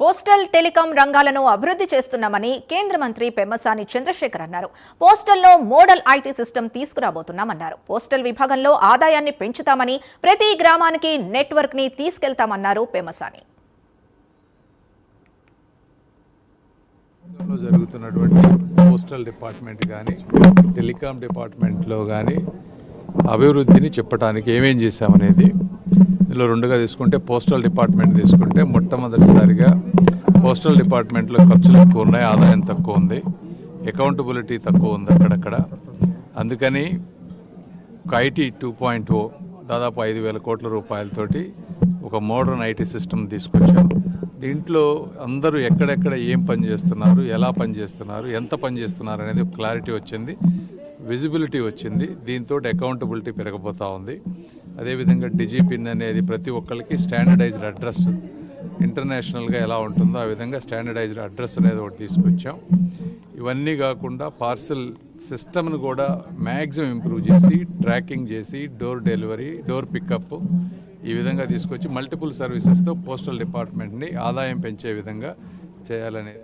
Postal telecom రంగాలను అభివృద్ధి చేస్తున్నామని కేంద్ర మంత్రి పెమ్మసాని చంద్రశేఖర్ అన్నారు. పోస్టల్లో మోడల్ ఐటీ సిస్టమ్ తీసుకురాబోతున్నామన్నారు. పోస్టల్ విభాగంలో ఆదాయాన్ని పెంచుతామని, ప్రతి గ్రామానికి నెట్వర్క్ ని తీసుకెళ్తామన్నారు పెమ్మసాని. జరుగుతున్నటువంటి పోస్టల్ డిపార్ట్మెంట్ కానీ టెలికాం డిపార్ట్మెంట్లో కానీ అభివృద్ధిని చెప్పడానికి ఏమేం చేశామనేది ఇందులో రెండుగా తీసుకుంటే, పోస్టల్ డిపార్ట్మెంట్ తీసుకుంటే మొట్టమొదటిసారిగా పోస్టల్ డిపార్ట్మెంట్లో ఖర్చులు ఎక్కువ ఉన్నాయి, ఆదాయం తక్కువ ఉంది, అకౌంటబిలిటీ తక్కువ ఉంది అక్కడక్కడ. అందుకని ఒక ఐటీ 2.0 దాదాపు 5,000 కోట్ల రూపాయలతోటి ఒక మోడర్న్ ఐటీ సిస్టమ్ తీసుకొచ్చాం. దీంట్లో అందరూ ఎక్కడెక్కడ ఏం పని చేస్తున్నారు, ఎలా పని చేస్తున్నారు, ఎంత పని చేస్తున్నారు అనేది ఒక క్లారిటీ వచ్చింది, విజిబిలిటీ వచ్చింది. దీంతో అకౌంటబిలిటీ పెరగబోతూ ఉంది. అదేవిధంగా డిజిపిన్ అనేది ప్రతి ఒక్కరికి స్టాండర్డైజ్డ్ అడ్రస్, ఇంటర్నేషనల్గా ఎలా ఉంటుందో ఆ విధంగా స్టాండర్డైజ్డ్ అడ్రస్ అనేది ఒకటి తీసుకొచ్చాం. ఇవన్నీ కాకుండా పార్సల్ సిస్టమ్ను కూడా మ్యాక్సిమం ఇంప్రూవ్ చేసి, ట్రాకింగ్ చేసి, డోర్ డెలివరీ, డోర్ పికప్ ఈ విధంగా తీసుకొచ్చి మల్టిపుల్ సర్వీసెస్తో పోస్టల్ డిపార్ట్మెంట్ని ఆదాయం పెంచే విధంగా చేయాలనేది